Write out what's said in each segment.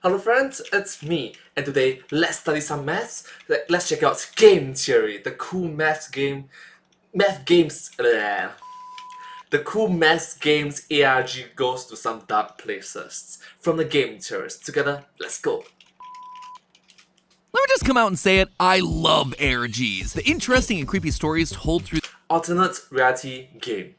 Hello friends, it's me, and today let's study some maths. Let's check out game theory, the cool math games. The cool math games ARG goes to some dark places. From the game theorists, together, let's go. Let me just come out and say it, I love ARGs. The interesting and creepy stories told through Alternate reality games.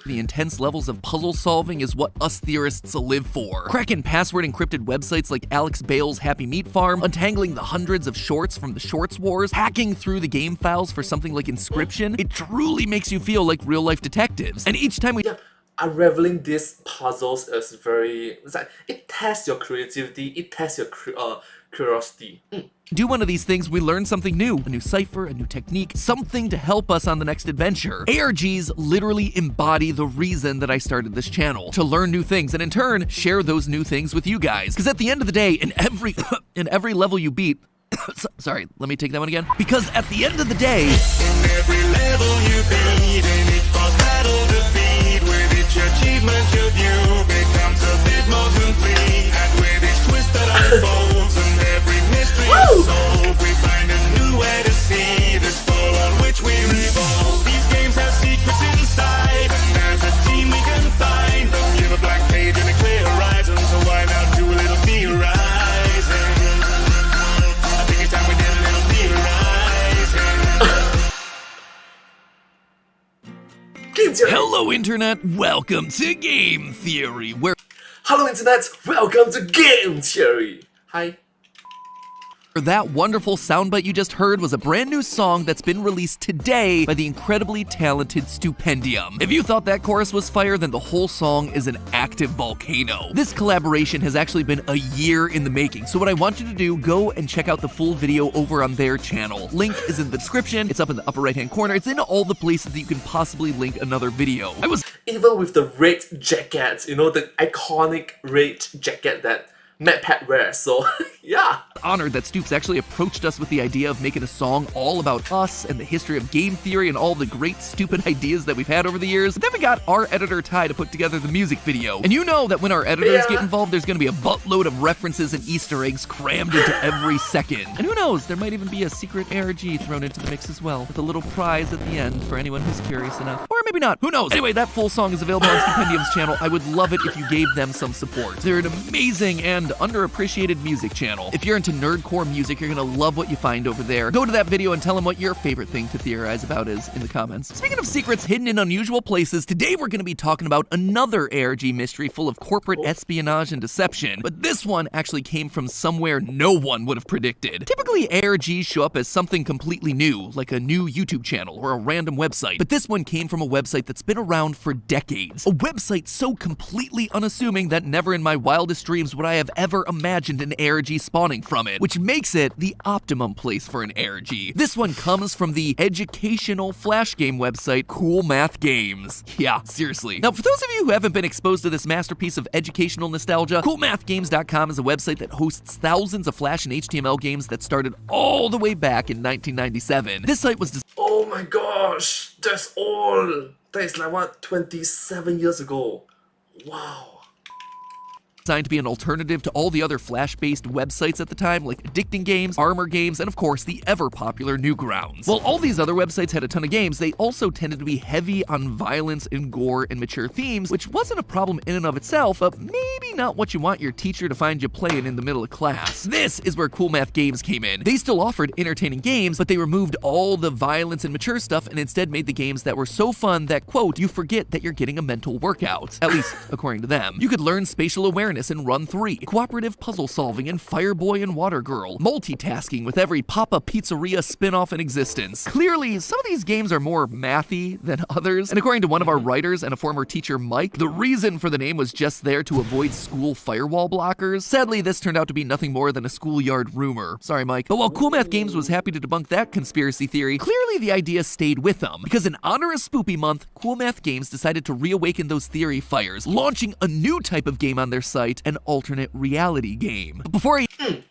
the intense levels of puzzle solving is what us theorists live for. Cracking password encrypted websites like Alex Bale's Happy Meat Farm, untangling the hundreds of shorts from the Shorts Wars, hacking through the game files for something like Inscription, it truly makes you feel like real life detectives. And each time we Unraveling these puzzles is it tests your creativity, it tests your curiosity. do one of these things, we learn something new. A new cipher, a new technique, something to help us on the next adventure. ARGs literally embody the reason that I started this channel, to learn new things and in turn, share those new things with you guys. Because at the end of the day, in every level you beat, sorry, let me take that one again. Because at the end of the day, in every level you beat, and each boss battle defeat, with each achievement your view becomes a bit more complete. And with each twist that unfolds, and every mystery unsolved, we find a new way to see this ball on which we revolve. These games have secrets inside, and as a team we can find them. Give a blank page and a clear horizon, so why not do a little theorizing? I think it's time we did a little theorizing. Game theory! hello internet, welcome to Game Theory, where Hello internet, welcome to game theory! Hi. that wonderful soundbite you just heard was a brand new song that's been released today by the incredibly talented Stupendium. If you thought that chorus was fire, then the whole song is an active volcano. This collaboration has actually been a year in the making, so what I want you to do, go and check out the full video over on their channel. Link is in the description, it's up in the upper right hand corner, it's in all the places that you can possibly link another video. Even with the red jacket, you know, the iconic red jacket that MacPad wears, so yeah. Honored that Stoops actually approached us with the idea of making a song all about us and the history of game theory and all the great stupid ideas that we've had over the years. Then we got our editor Ty to put together the music video. And you know that when our editors get involved, there's gonna be a buttload of references and Easter eggs crammed into every second. And who knows, there might even be a secret ARG thrown into the mix as well, with a little prize at the end for anyone who's curious enough. Or maybe not, who knows? Anyway, that full song is available on Stupendium's channel. I would love it if you gave them some support. They're an amazing and underappreciated music channel. If you're into nerdcore music, you're gonna love what you find over there. Go to that video and tell them what your favorite thing to theorize about is in the comments. Speaking of secrets hidden in unusual places, today we're gonna be talking about another ARG mystery full of corporate espionage and deception, but this one actually came from somewhere no one would have predicted. Typically, ARGs show up as something completely new, like a new YouTube channel or a random website, but this one came from a website that's been around for decades. A website so completely unassuming that never in my wildest dreams would I have ever imagined an ARG spawning from it, which makes it the optimum place for an ARG. This one comes from the educational flash game website Cool Math Games. Yeah, seriously. Now, for those of you who haven't been exposed to this masterpiece of educational nostalgia, CoolMathGames.com is a website that hosts thousands of Flash and HTML games that started all the way back in 1997. This site was Oh my gosh, that's all. That is like what, 27 years ago. Wow. designed to be an alternative to all the other Flash-based websites at the time, like Addicting Games, Armor Games, and of course, the ever-popular Newgrounds. While all these other websites had a ton of games, they also tended to be heavy on violence and gore and mature themes, which wasn't a problem in and of itself, but maybe not what you want your teacher to find you playing in the middle of class. This is where Cool Math Games came in. They still offered entertaining games, but they removed all the violence and mature stuff and instead made the games that were so fun that, quote, you forget that you're getting a mental workout. At least, according to them. You could learn spatial awareness in Run 3, cooperative puzzle solving in Fireboy and Water Girl, multitasking with every Papa Pizzeria spin-off in existence. Clearly, some of these games are more mathy than others, and according to one of our writers and a former teacher, Mike, the reason for the name was just there to avoid school firewall blockers. Sadly, this turned out to be nothing more than a schoolyard rumor. Sorry, Mike. But while Cool Math Games was happy to debunk that conspiracy theory, clearly the idea stayed with them, because in honor of Spoopy Month, Cool Math Games decided to reawaken those theory fires, launching a new type of game on their site, an alternate reality game. But before ARG.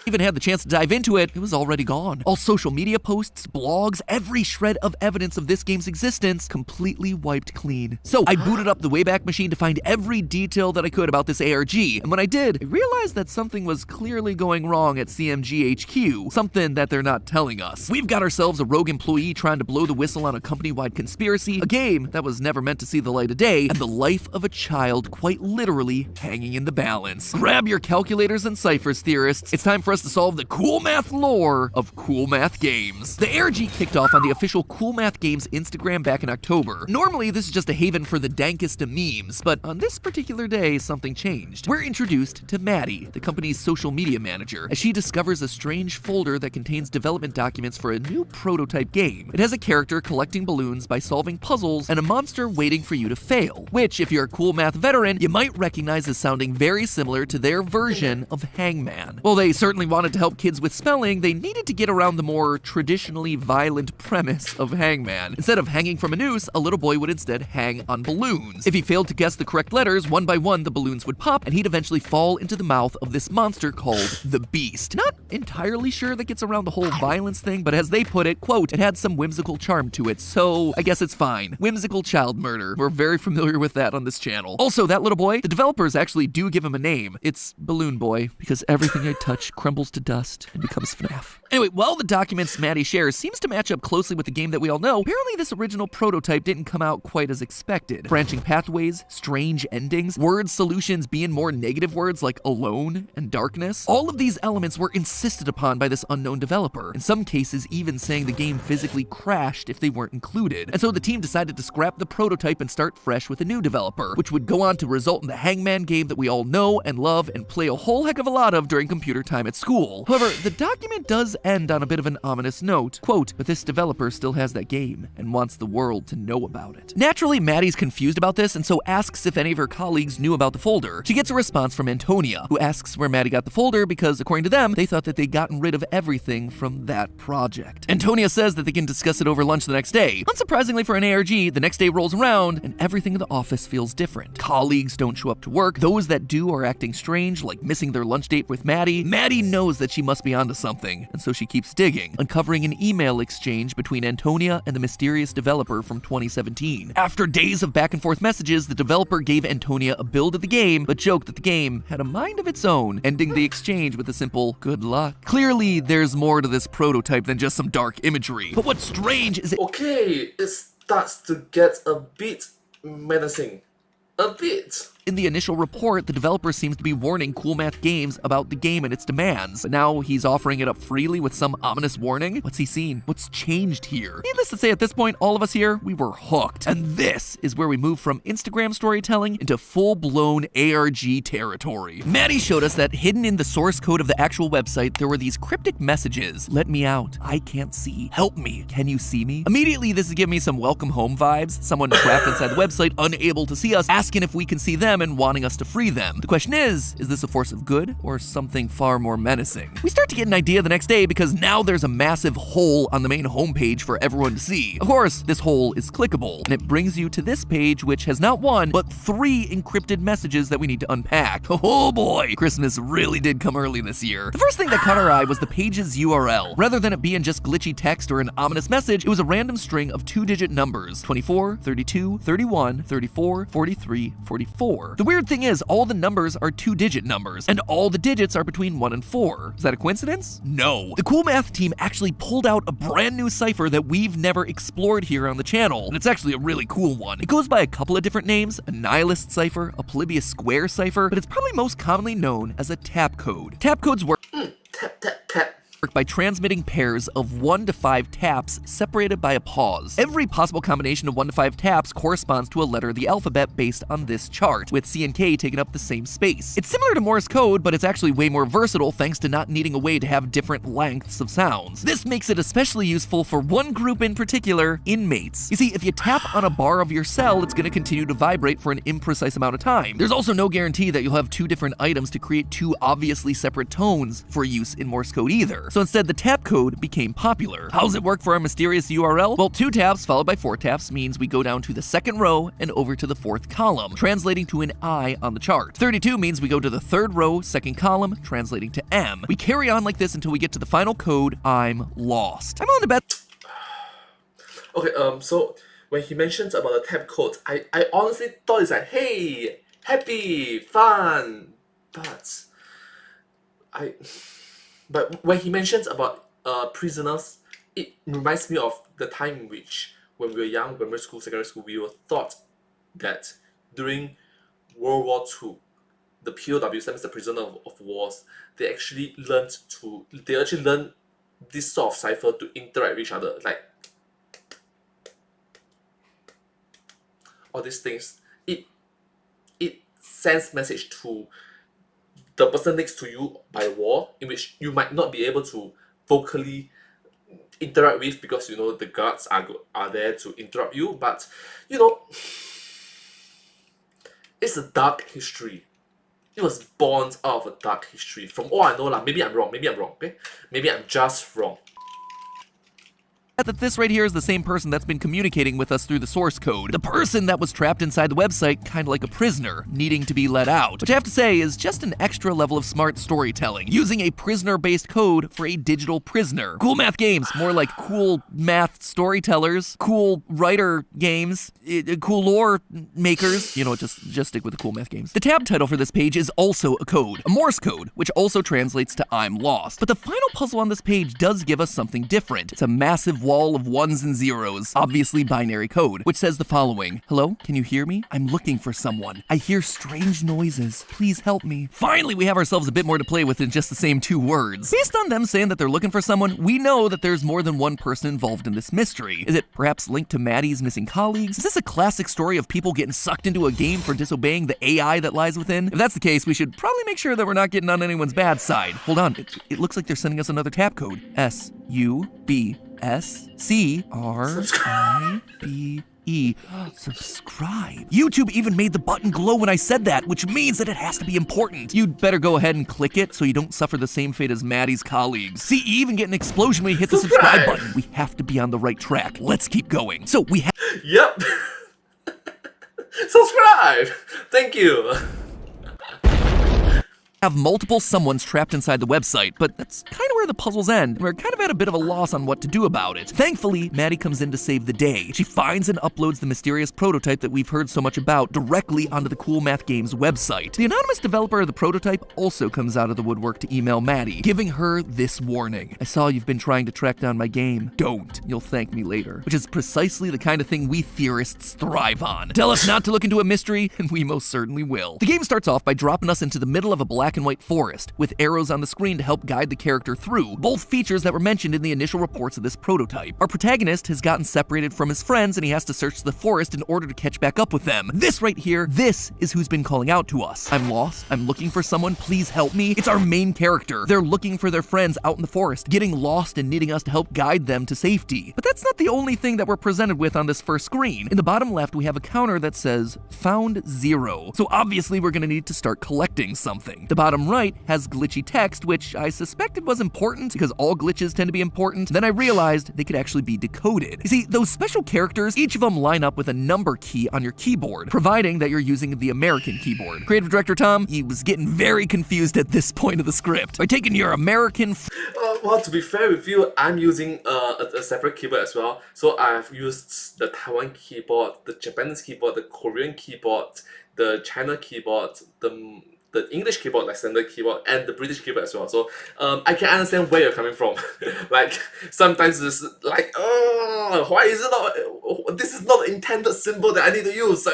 Even had the chance to dive into it, it was already gone. All social media posts, blogs, every shred of evidence of this game's existence completely wiped clean. So I booted up the Wayback Machine to find every detail that I could about this ARG, and when I did, I realized that something was clearly going wrong at CMG HQ, something that they're not telling us. We've got ourselves a rogue employee trying to blow the whistle on a company-wide conspiracy, a game that was never meant to see the light of day, and the life of a child quite literally hanging in the balance. Grab your calculators and ciphers, theorists. It's time for us to solve the cool math lore of cool math games. The ARG kicked off on the official Cool Math Games Instagram back in October. Normally, this is just a haven for the dankest of memes, but on this particular day, something changed. We're introduced to Maddie, the company's social media manager, as she discovers a strange folder that contains development documents for a new prototype game. It has a character collecting balloons by solving puzzles and a monster waiting for you to fail, which, if you're a cool math veteran, you might recognize as sounding very similar to their version of Hangman. While they certainly wanted to help kids with spelling, they needed to get around the more traditionally violent premise of Hangman. Instead of hanging from a noose, a little boy would instead hang on balloons. If he failed to guess the correct letters, one by one the balloons would pop, and he'd eventually fall into the mouth of this monster called the Beast. Not entirely sure that gets around the whole violence thing, but as they put it, quote, it had some whimsical charm to it, so I guess it's fine. Whimsical child murder. We're very familiar with that on this channel. Also, that little boy, the developers actually do give him a name. It's Balloon Boy, because everything I touch crumbles to dust and becomes FNAF. Anyway, while the documents Maddie shares seems to match up closely with the game that we all know, apparently this original prototype didn't come out quite as expected. Branching pathways, strange endings, word solutions being more negative words like alone and darkness. All of these elements were insisted upon by this unknown developer, in some cases even saying the game physically crashed if they weren't included. And so the team decided to scrap the prototype and start fresh with a new developer, which would go on to result in the Hangman game that we all know and love and play a whole heck of a lot of during computer time at school. However, the document does end on a bit of an ominous note. Quote, but this developer still has that game and wants the world to know about it. Naturally, Maddie's confused about this and so asks if any of her colleagues knew about the folder. She gets a response from Antonia, who asks where Maddie got the folder because, according to them, they thought that they'd gotten rid of everything from that project. Antonia says that they can discuss it over lunch the next day. Unsurprisingly for an ARG, the next day rolls around and everything in the office feels different. Colleagues don't show up to work. Those that do are acting strange, like missing their lunch date with Maddie. Maddie knows that she must be onto something, and so she keeps digging, uncovering an email exchange between Antonia and the mysterious developer from 2017. After days of back and forth messages, the developer gave Antonia a build of the game, but joked that the game had a mind of its own, ending the exchange with a simple good luck. Clearly, there's more to this prototype than just some dark imagery. But what's strange is Okay, it starts to get a bit menacing. A bit. in the initial report, the developer seems to be warning Cool Math Games about the game and its demands, but now he's offering it up freely with some ominous warning? What's he seen? What's changed here? Needless to say, at this point, all of us here, we were hooked. And this is where we move from Instagram storytelling into full-blown ARG territory. Maddie showed us that hidden in the source code of the actual website, there were these cryptic messages. Let me out. I can't see. Help me. Can you see me? Immediately, this is giving me some welcome home vibes. Someone trapped inside the website, unable to see us, asking if we can see them and wanting us to free them. The question is this a force of good or something far more menacing? We start to get an idea the next day because now there's a massive hole on the main homepage for everyone to see. Of course, this hole is clickable, and it brings you to this page which has not one, but 3 encrypted messages that we need to unpack. Oh boy, Christmas really did come early this year. The first thing that caught our eye was the page's URL. Rather than it being just glitchy text or an ominous message, it was a random string of 2-digit numbers, 24, 32, 31, 34, 43, 44. The weird thing is, all the numbers are 2-digit numbers, and all the digits are between 1 and 4. Is that a coincidence? No. The Cool Math team actually pulled out a brand new cipher that we've never explored here on the channel, and it's actually a really cool one. It goes by a couple of different names, a nihilist cipher, a Polybius square cipher, but it's probably most commonly known as a tap code. Tap codes work Tap, tap, tap. by transmitting pairs of 1 to 5 taps separated by a pause. Every possible combination of 1 to 5 taps corresponds to a letter of the alphabet based on this chart, with C and K taking up the same space. It's similar to Morse code, but it's actually way more versatile thanks to not needing a way to have different lengths of sounds. This makes it especially useful for one group in particular, inmates. You see, if you tap on a bar of your cell, it's going to continue to vibrate for an imprecise amount of time. There's also no guarantee that you'll have 2 different items to create 2 obviously separate tones for use in Morse code either. So instead, the tap code became popular. How does it work for our mysterious URL? Well, 2 taps followed by 4 taps means we go down to the second row and over to the 4th column, translating to an I on the chart. 32 means we go to the 3rd row, 2nd column, translating to M. We carry on like this until we get to the final code, I'm lost. I'm willing to bet. Okay, so when he mentions about the tab codes, I honestly thought it's like, hey, happy, fun, but when he mentions about prisoners, it reminds me of the time in which when we were young, primary school, secondary school, we were taught that during World War II, the POWs, that means the prisoner of wars, they actually learned this sort of cipher to interact with each other, like all these things. It sends message to the person next to you by war, in which you might not be able to vocally interact with because you know the guards are there to interrupt you, but you know, it's a dark history. It was born out of a dark history. From all I know, maybe I'm wrong, okay? Maybe I'm just wrong. That this right here is the same person that's been communicating with us through the source code. The person that was trapped inside the website, kind of like a prisoner, needing to be let out. Which I have to say is just an extra level of smart storytelling, using a prisoner-based code for a digital prisoner. Cool math games, more like cool math storytellers, cool writer games, cool lore makers. You know, just stick with the cool math games. The tab title for this page is also a code, a Morse code, which also translates to I'm lost. But the final puzzle on this page does give us something different. It's a massive wall of ones and zeros, obviously binary code, which says the following. Hello, can you hear me? I'm looking for someone. I hear strange noises. Please help me. Finally, we have ourselves a bit more to play with than just the same 2 words. Based on them saying that they're looking for someone, we know that there's more than one person involved in this mystery. Is it perhaps linked to Maddie's missing colleagues? Is this a classic story of people getting sucked into a game for disobeying the AI that lies within? If that's the case, we should probably make sure that we're not getting on anyone's bad side. Hold on, it looks like they're sending us another tab code. SUBSCRIBE. Subscribe. YouTube even made the button glow when I said that, which means that it has to be important. You'd better go ahead and click it so you don't suffer the same fate as Maddie's colleagues. See, you even get an explosion when you hit the subscribe button. We have to be on the right track. Let's keep going. So we have... Yep. Subscribe. Thank you. Have multiple someones trapped inside the website, but that's kind of where the puzzles end, and we're kind of at a bit of a loss on what to do about it. Thankfully, Maddie comes in to save the day. She finds and uploads the mysterious prototype that we've heard so much about directly onto the Cool Math Games website. The anonymous developer of the prototype also comes out of the woodwork to email Maddie, giving her this warning. I saw you've been trying to track down my game. Don't. You'll thank me later. Which is precisely the kind of thing we theorists thrive on. Tell us not to look into a mystery, and we most certainly will. The game starts off by dropping us into the middle of a black and white forest, with arrows on the screen to help guide the character through, both features that were mentioned in the initial reports of this prototype. Our protagonist has gotten separated from his friends and he has to search the forest in order to catch back up with them. This right here, this is who's been calling out to us. I'm lost, I'm looking for someone, please help me. It's our main character. They're looking for their friends out in the forest, getting lost and needing us to help guide them to safety. But that's not the only thing that we're presented with on this first screen. In the bottom left, we have a counter that says, found 0. So obviously we're gonna need to start collecting something. The bottom right has glitchy text, which I suspected was important because all glitches tend to be important. Then I realized they could actually be decoded. You see, those special characters, each of them line up with a number key on your keyboard, providing that you're using the American keyboard. Creative director Tom, he was getting very confused at this point of the script. By taking your American well, to be fair with you, I'm using a separate keyboard as well. So I've used the Taiwan keyboard, the Japanese keyboard, the Korean keyboard, the China keyboard, the English keyboard, like standard keyboard, and the British keyboard as well. So I can understand where you're coming from. Like sometimes it's like, oh, why is it not? This is not the intended symbol that I need to use.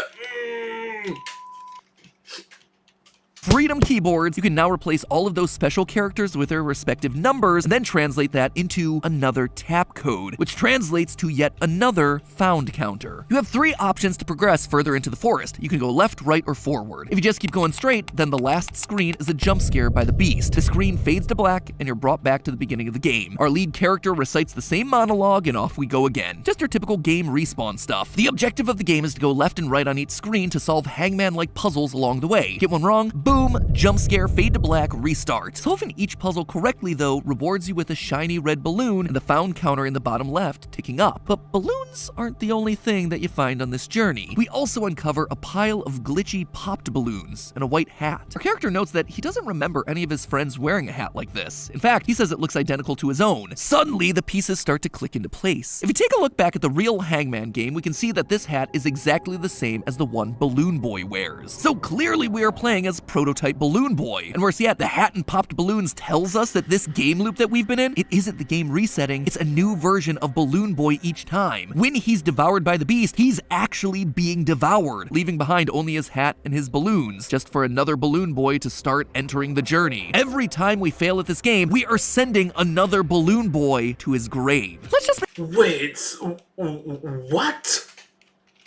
Freedom keyboards, you can now replace all of those special characters with their respective numbers and then translate that into another tap code, which translates to yet another found counter. You have 3 options to progress further into the forest. You can go left, right, or forward. If you just keep going straight, then the last screen is a jump scare by the beast. The screen fades to black and you're brought back to the beginning of the game. Our lead character recites the same monologue and off we go again. Just your typical game respawn stuff. The objective of the game is to go left and right on each screen to solve hangman-like puzzles along the way. Get one wrong, boom, boom, jump scare, fade to black, restart. Solving each puzzle correctly, though, rewards you with a shiny red balloon and the found counter in the bottom left ticking up. But balloons aren't the only thing that you find on this journey. We also uncover a pile of glitchy popped balloons and a white hat. Our character notes that he doesn't remember any of his friends wearing a hat like this. In fact, he says it looks identical to his own. Suddenly, the pieces start to click into place. If you take a look back at the real Hangman game, we can see that this hat is exactly the same as the one Balloon Boy wears. So clearly we are playing as prototype Balloon Boy. And worse yet, the hat and popped balloons tells us that this game loop that we've been in, it isn't the game resetting, it's a new version of Balloon Boy each time. When he's devoured by the beast, he's actually being devoured, leaving behind only his hat and his balloons, just for another Balloon Boy to start entering the journey. Every time we fail at this game, we are sending another Balloon Boy to his grave. Let's just Wait, what?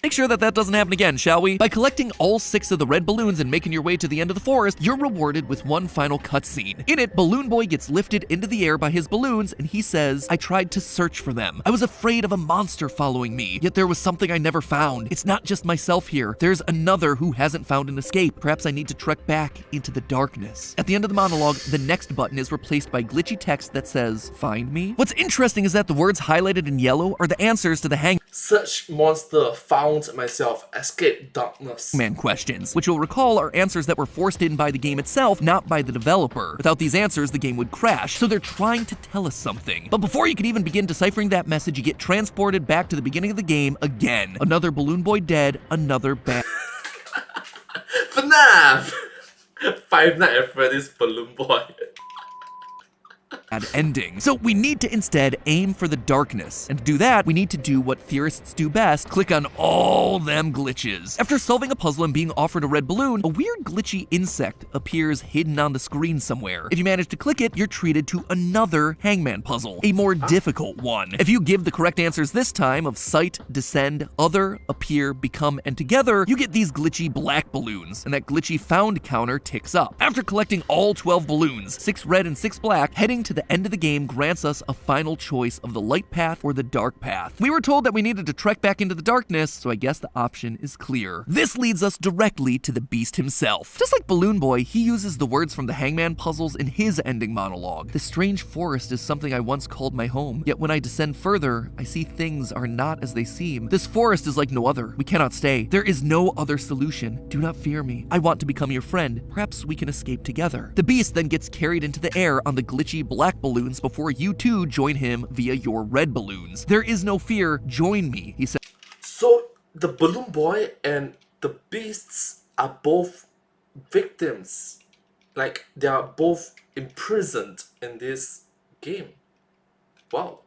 make sure that that doesn't happen again, shall we? By collecting all 6 of the red balloons and making your way to the end of the forest, you're rewarded with one final cutscene. In it, Balloon Boy gets lifted into the air by his balloons, and he says, "I tried to search for them. I was afraid of a monster following me, yet there was something I never found. It's not just myself here. There's another who hasn't found an escape. Perhaps I need to trek back into the darkness." At the end of the monologue, the next button is replaced by glitchy text that says, "Find me?" What's interesting is that the words highlighted in yellow are the answers to the Search monster, found myself, escape darkness. Hangman questions, which you'll recall are answers that were forced in by the game itself, not by the developer. Without these answers, the game would crash, so they're trying to tell us something. But before you can even begin deciphering that message, you get transported back to the beginning of the game again. Another Balloon Boy dead, another bad FNAF! Five Nights at Freddy's Balloon Boy. ending. So we need to instead aim for the darkness. And to do that, we need to do what theorists do best, click on all them glitches. After solving a puzzle and being offered a red balloon, a weird glitchy insect appears hidden on the screen somewhere. If you manage to click it, you're treated to another Hangman puzzle, a more difficult one. If you give the correct answers this time of sight, descend, other, appear, become, and together, you get these glitchy black balloons, and that glitchy found counter ticks up. After collecting all 12 balloons, 6 red and 6 black, heading to the end of the game grants us a final choice of the light path or the dark path. We were told that we needed to trek back into the darkness, so I guess the option is clear. This leads us directly to the beast himself. Just like Balloon Boy, he uses the words from the Hangman puzzles in his ending monologue. "The strange forest is something I once called my home, yet when I descend further, I see things are not as they seem. This forest is like no other. We cannot stay. There is no other solution. Do not fear me. I want to become your friend. Perhaps we can escape together." The beast then gets carried into the air on the glitchy black balloons before you too join him via your red balloons. "There is no fear. Join me," he said. So the Balloon Boy and the beasts are both victims. Like they are both imprisoned in this game. Wow.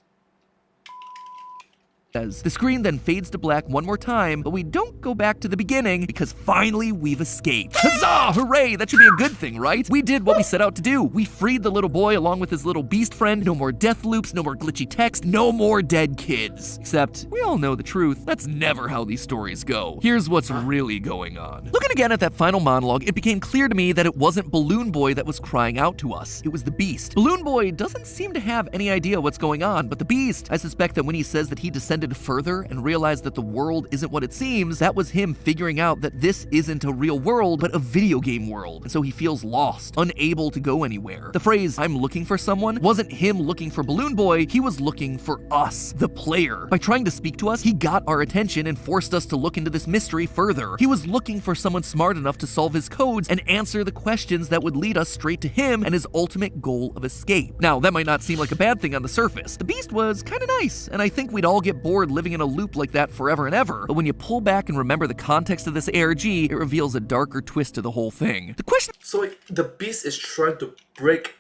The screen then fades to black one more time, but we don't go back to the beginning because finally we've escaped. Huzzah! Hooray! That should be a good thing, right? We did what we set out to do. We freed the little boy along with his little beast friend. No more death loops, no more glitchy text, no more dead kids. Except, we all know the truth. That's never how these stories go. Here's what's really going on. Looking again at that final monologue, it became clear to me that it wasn't Balloon Boy that was crying out to us. It was the beast. Balloon Boy doesn't seem to have any idea what's going on, but the beast, I suspect that when he says that he descended further and realized that the world isn't what it seems, that was him figuring out that this isn't a real world, but a video game world. And so he feels lost, unable to go anywhere. The phrase, "I'm looking for someone," wasn't him looking for Balloon Boy, he was looking for us, the player. By trying to speak to us, he got our attention and forced us to look into this mystery further. He was looking for someone smart enough to solve his codes and answer the questions that would lead us straight to him and his ultimate goal of escape. Now, that might not seem like a bad thing on the surface. The beast was kinda nice, and I think we'd all get bored living in a loop like that forever and ever. But when you pull back and remember the context of this ARG, it reveals a darker twist to the whole thing. The question— So the beast is trying to break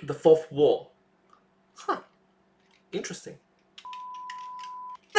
the fourth wall. Huh. Interesting.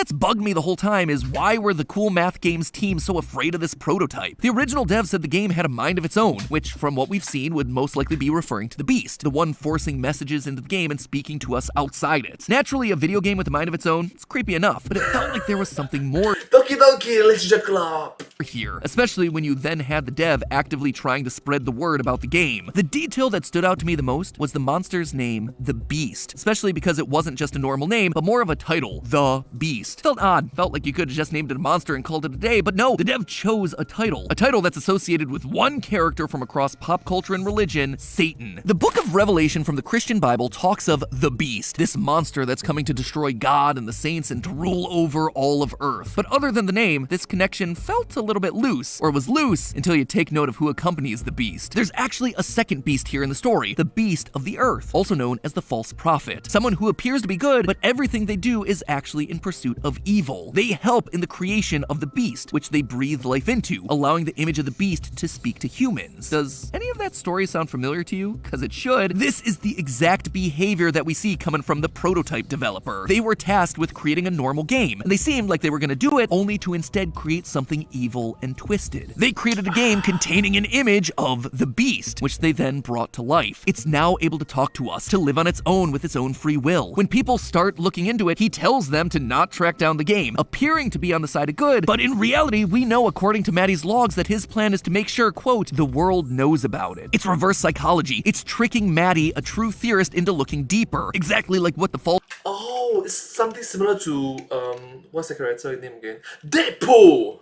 that's bugged me the whole time is why were the Cool Math Games team so afraid of this prototype? The original dev said the game had a mind of its own, which from what we've seen would most likely be referring to the Beast, the one forcing messages into the game and speaking to us outside it. Naturally, a video game with a mind of its own, it's creepy enough, but it felt like there was something more Doki Doki Literature Club here, especially when you then had the dev actively trying to spread the word about the game. The detail that stood out to me the most was the monster's name, the Beast, especially because it wasn't just a normal name, but more of a title, the Beast. beast. Felt odd, felt like you could have just named it a monster and called it a day, but no, the dev chose a title that's associated with one character from across pop culture and religion, Satan. The book of Revelation from the Christian Bible talks of the beast, this monster that's coming to destroy God and the saints and to rule over all of Earth. But other than the name, this connection felt a little bit loose, or was loose until you take note of who accompanies the beast. There's actually a second beast here in the story, the beast of the earth, also known as the false prophet. Someone who appears to be good, but everything they do is actually in pursuit of evil. They help in the creation of the beast, which they breathe life into, allowing the image of the beast to speak to humans. Does any of that story sound familiar to you? Because it should. This is the exact behavior that we see coming from the prototype developer. They were tasked with creating a normal game, and they seemed like they were going to do it only to instead create something evil and twisted. They created a game containing an image of the beast, which they then brought to life. It's now able to talk to us, to live on its own with its own free will. When people start looking into it, he tells them to not track down the game, appearing to be on the side of good, but in reality, we know according to Maddie's logs that his plan is to make sure, quote, the world knows about it. It's reverse psychology. It's tricking Maddie, a true theorist, into looking deeper. Exactly like what the false Oh, it's something similar to, what's the character name again? Deadpool!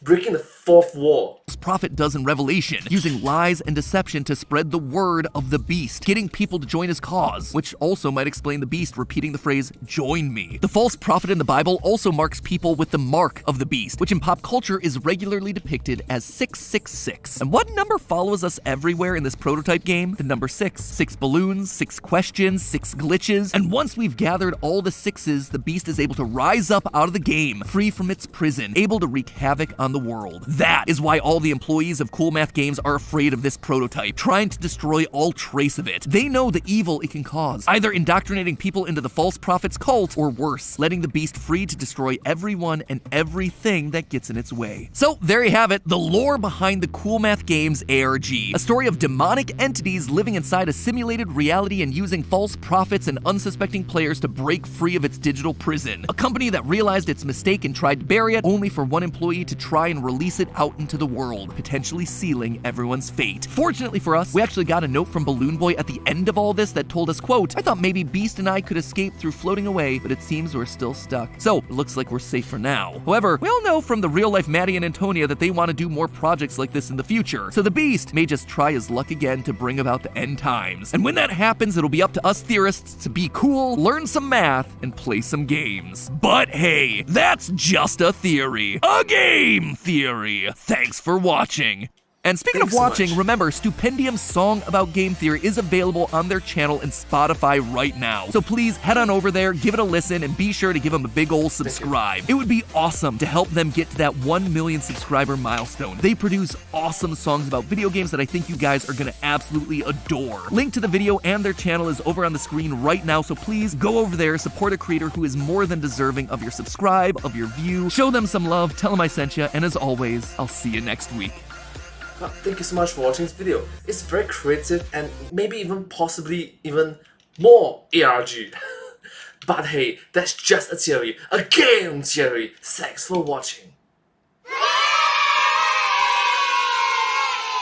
Breaking the fourth wall. prophet does in Revelation, using lies and deception to spread the word of the beast, getting people to join his cause, which also might explain the beast repeating the phrase, join me. The false prophet in the Bible also marks people with the mark of the beast, which in pop culture is regularly depicted as 666. And what number follows us everywhere in this prototype game? The number 6. 6 balloons, 6 questions, 6 glitches, and once we've gathered all the 6s, the beast is able to rise up out of the game, free from its prison, able to wreak havoc on the world. That is why all the employees of Cool Math Games are afraid of this prototype, trying to destroy all trace of it. They know the evil it can cause, either indoctrinating people into the false prophet's cult, or worse, letting the beast free to destroy everyone and everything that gets in its way. So there you have it, the lore behind the Cool Math Games ARG, a story of demonic entities living inside a simulated reality and using false prophets and unsuspecting players to break free of its digital prison. A company that realized its mistake and tried to bury it, only for one employee to try and release it out into the world, potentially sealing everyone's fate. Fortunately for us, we actually got a note from Balloon Boy at the end of all this that told us, quote, I thought maybe Beast and I could escape through floating away, but it seems we're still stuck. So, it looks like we're safe for now. However, we all know from the real life Maddie and Antonia that they want to do more projects like this in the future, so the Beast may just try his luck again to bring about the end times. And when that happens, it'll be up to us theorists to be cool, learn some math, and play some games. But hey, that's just a theory. A game theory. Thanks for watching. And speaking of watching, remember, Stupendium's song about game theory is available on their channel and Spotify right now. So please head on over there, give it a listen, and be sure to give them a big ol' subscribe. It would be awesome to help them get to that 1 million subscriber milestone. They produce awesome songs about video games that I think you guys are gonna absolutely adore. Link to the video and their channel is over on the screen right now, so please go over there, support a creator who is more than deserving of your subscribe, of your view, show them some love, tell them I sent you, and as always, I'll see you next week. Well, thank you so much for watching this video. It's very creative and maybe even possibly even more ARG. But hey, that's just a theory, a game theory. Thanks for watching.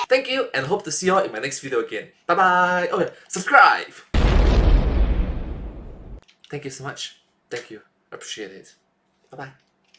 Thank you and hope to see you all in my next video again. Bye bye. Okay, subscribe. Thank you so much. Thank you. Appreciate it. Bye bye.